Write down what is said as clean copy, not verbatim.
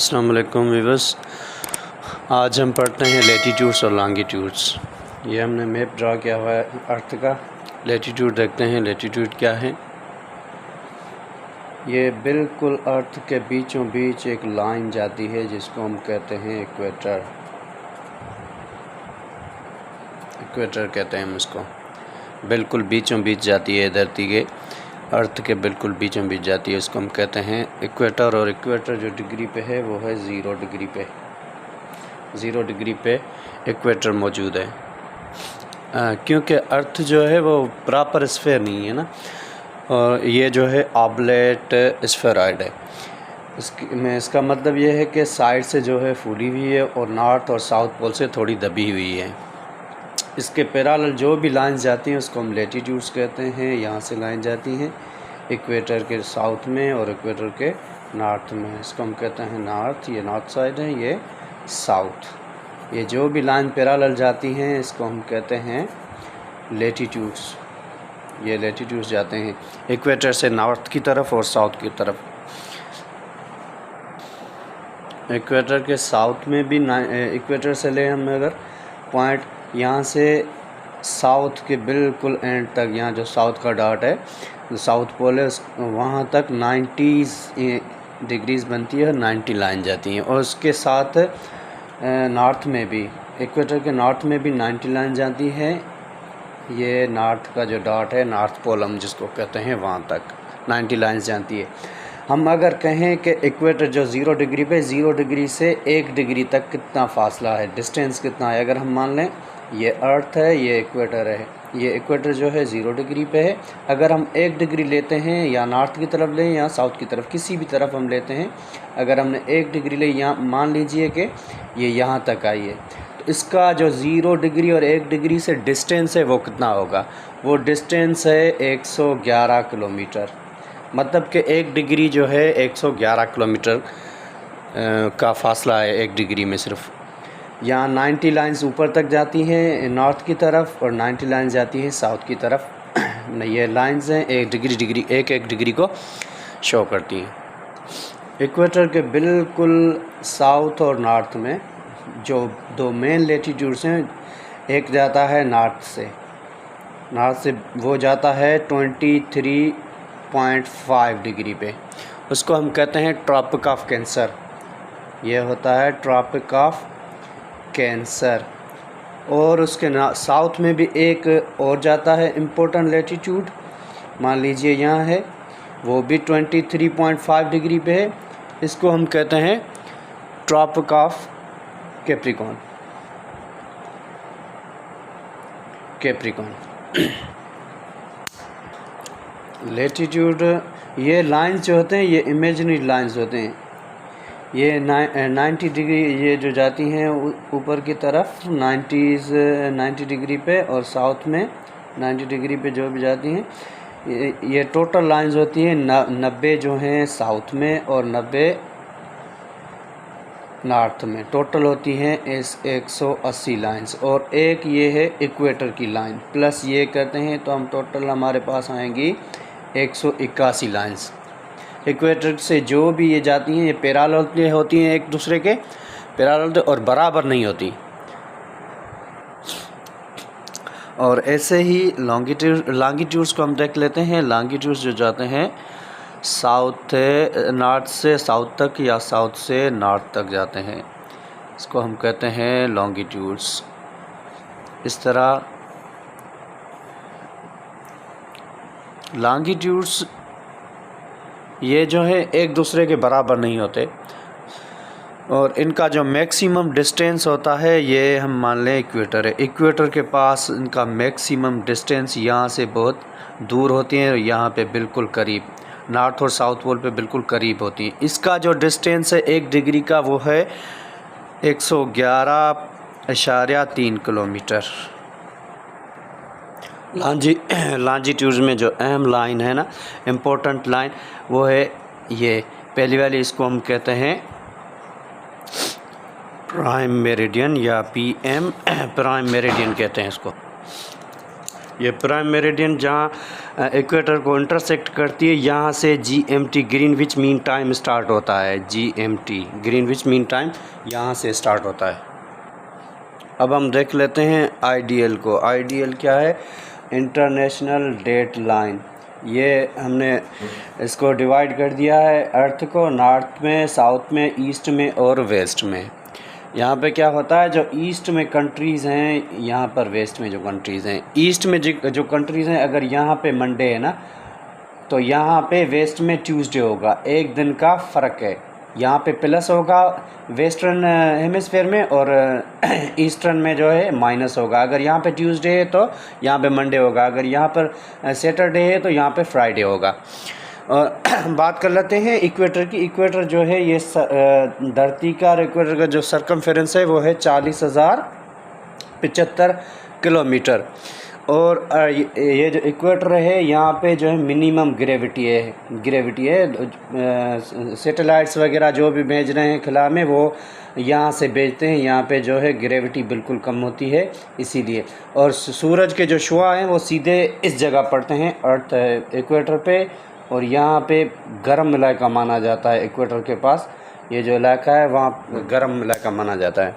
अस्सलाम वालेकुम व्यूअर्स। आज हम पढ़ते हैं लैटीट्यूड्स और लॉन्गिट्यूड्स। ये हमने मैप ड्रा किया हुआ है अर्थ का। लैटीट्यूड देखते हैं, लैटीट्यूड क्या है। ये बिल्कुल अर्थ के बीचों बीच एक लाइन जाती है जिसको हम कहते हैं इक्वेटर। इक्वेटर कहते हैं हम इसको। बिल्कुल बीचों बीच जाती है, धरती के अर्थ के बिल्कुल बीचों बीच जाती है, इसको हम कहते हैं इक्वेटर। और इक्वेटर जो डिग्री पे है वो है 0 डिग्री पे। 0 डिग्री पे इक्वेटर मौजूद है। क्योंकि अर्थ जो है वो प्रॉपर स्फेयर नहीं है ना, और ये जो है ऑब्लेट स्फेरॉइड है। इसका मतलब ये है कि साइड से जो है फूली हुई है और नॉर्थ और साउथ पोल से थोड़ी दबी हुई है। इसके पैरेलल जो भी लाइंस जाती हैं उसको हम लैटीट्यूड्स कहते हैं। यहाँ से लाइन जाती हैं इक्वेटर के साउथ में और इक्वेटर के नॉर्थ में, इसको हम कहते हैं नॉर्थ। ये नॉर्थ साइड है, ये साउथ। ये जो भी लाइन पैरेलल जाती हैं इसको हम कहते हैं लैटीट्यूड्स। ये लैटीट्यूड्स जाते हैं इक्वेटर से नॉर्थ की तरफ और साउथ की तरफ। इक्वेटर के साउथ में भी इक्वेटर से ले हम अगर पॉइंट यहाँ से साउथ के बिल्कुल एंड तक, यहाँ जो साउथ का डॉट है, साउथ पोल है, वहाँ तक 90 डिग्रीज़ बनती है, 90 लाइन जाती हैं। और उसके साथ नॉर्थ में भी, इक्वेटर के नॉर्थ में भी 90 लाइन जाती है। ये नॉर्थ का जो डॉट है, नॉर्थ पोल हम जिसको कहते हैं, वहाँ तक 90 लाइन्स जाती है। हम अगर कहें कि इक्वेटर जो 0 डिग्री पे, 0 डिग्री से 1 डिग्री तक कितना फासला है, डिस्टेंस कितना है, अगर हम मान लें ये अर्थ है, ये इक्वेटर है। ये इक्वेटर जो है 0 डिग्री पे है। अगर हम 1 डिग्री लेते हैं, या नॉर्थ की तरफ लें या साउथ की तरफ, किसी भी तरफ हम लेते हैं, अगर हमने 1 डिग्री ले, यहाँ मान लीजिए कि ये यहाँ तक आई है, तो इसका जो 0 डिग्री और 1 डिग्री से डिस्टेंस है वो कितना होगा? वो डिस्टेंस है 111 किलोमीटर। मतलब कि 1 डिग्री जो है 111 किलोमीटर का फासला है 1 डिग्री में सिर्फ। यहाँ 90 लाइन्स ऊपर तक जाती हैं नॉर्थ की तरफ और 90 लाइन्स जाती हैं साउथ की तरफ। ये लाइन्स हैं 1 डिग्री को शो करती हैं। इक्वेटर के बिल्कुल साउथ और नॉर्थ में जो 2 मेन लैटीट्यूड्स हैं, एक जाता है नॉर्थ से वो जाता है 23.5 डिग्री पे, उसको हम कहते हैं ट्रॉपिक ऑफ कैंसर। ये होता है ट्रॉपिक ऑफ कैंसर। और उसके साउथ में भी एक और जाता है इम्पोर्टेंट लैटीट्यूड, मान लीजिए यहाँ है, वो भी 23.5 डिग्री पे है। इसको हम कहते हैं ट्रॉपिक ऑफ कैप्रिकॉर्न। लैटीट्यूड, ये लाइंस जो होते हैं ये इमेजिनरी लाइंस होते हैं। ये 90 डिग्री ये जो जाती हैं ऊपर की तरफ 90 डिग्री पे, और साउथ में 90 डिग्री पे जो भी जाती हैं, ये टोटल लाइंस होती हैं 90 जो हैं साउथ में और 90 नॉर्थ में। टोटल होती हैं 180 लाइंस। और एक ये है इक्वेटर की लाइन, प्लस ये करते हैं तो हम टोटल हमारे पास आएंगी 181 लाइंस। इक्वेटर से जो भी ये जाती हैं ये पैरेलल होती हैं, एक दूसरे के पैरेलल और बराबर नहीं होती। और ऐसे ही लॉन्गिट्यूड्स को हम देख लेते हैं। लॉन्गिट्यूड्स जो जाते हैं नॉर्थ से साउथ तक या साउथ से नॉर्थ तक जाते हैं, इसको हम कहते हैं लॉन्गिट्यूड्स। इस तरह लॉन्गिट्यूड्स ये जो है एक दूसरे के बराबर नहीं होते, और इनका जो मैक्सिमम डिस्टेंस होता है ये हम मान लें इक्वेटर है। इक्वेटर के पास इनका मैक्सिमम डिस्टेंस यहाँ से बहुत दूर होती हैं, यहाँ पे बिल्कुल करीब, नॉर्थ और साउथ पोल पे बिल्कुल करीब होती हैं। इसका जो डिस्टेंस है 1 डिग्री का वो है 111.3 किलोमीटर। लॉन्जिट्यूड्स में जो अहम लाइन है ना, इम्पोर्टेंट लाइन, वो है ये पहली वाली, इसको हम कहते हैं प्राइम मेरिडियन या PM प्राइम मेरिडियन कहते हैं इसको। ये प्राइम मेरिडियन जहाँ इक्वेटर को इंटरसेक्ट करती है, यहाँ से GMT Greenwich mean time start होता है। GMT ग्रीनविच मीन टाइम यहाँ से स्टार्ट होता है। अब हम देख लेते हैं IDL को। IDL क्या है? International date line. ये हमने इसको डिवाइड कर दिया है अर्थ को नॉर्थ में, साउथ में, ईस्ट में और वेस्ट में। यहाँ पे क्या होता है, जो ईस्ट में कंट्रीज़ हैं, यहाँ पर वेस्ट में जो कंट्रीज़ हैं, ईस्ट में जो कंट्रीज़ हैं, अगर यहाँ पे मंडे है ना, तो यहाँ पे वेस्ट में ट्यूसडे होगा। एक दिन का फ़र्क है। यहाँ पे प्लस होगा वेस्टर्न हेमिस्फेयर में, और ईस्टर्न में जो है माइनस होगा। अगर यहाँ पे ट्यूसडे है तो यहाँ पे मंडे होगा, अगर यहाँ पर सैटरडे है तो यहाँ पे फ्राइडे होगा। और बात कर लेते हैं इक्वेटर की। इक्वेटर जो है ये धरती का, इक्वेटर का जो सरकमफेरेंस है वो है 40,075 किलोमीटर। और ये जो इक्वेटर है यहाँ पे जो है मिनिमम ग्रेविटी है। सैटेलाइट्स वगैरह जो भी भेज रहे हैं खला में, वो यहाँ से भेजते हैं। यहाँ पे जो है ग्रेविटी बिल्कुल कम होती है इसीलिए। और सूरज के जो शुआ हैं वो सीधे इस जगह पड़ते हैं, अर्थ इक्वेटर पे। और यहाँ पे गर्म इलाका माना जाता है। इक्वेटर के पास ये जो इलाका है वहाँ गर्म इलाका माना जाता है।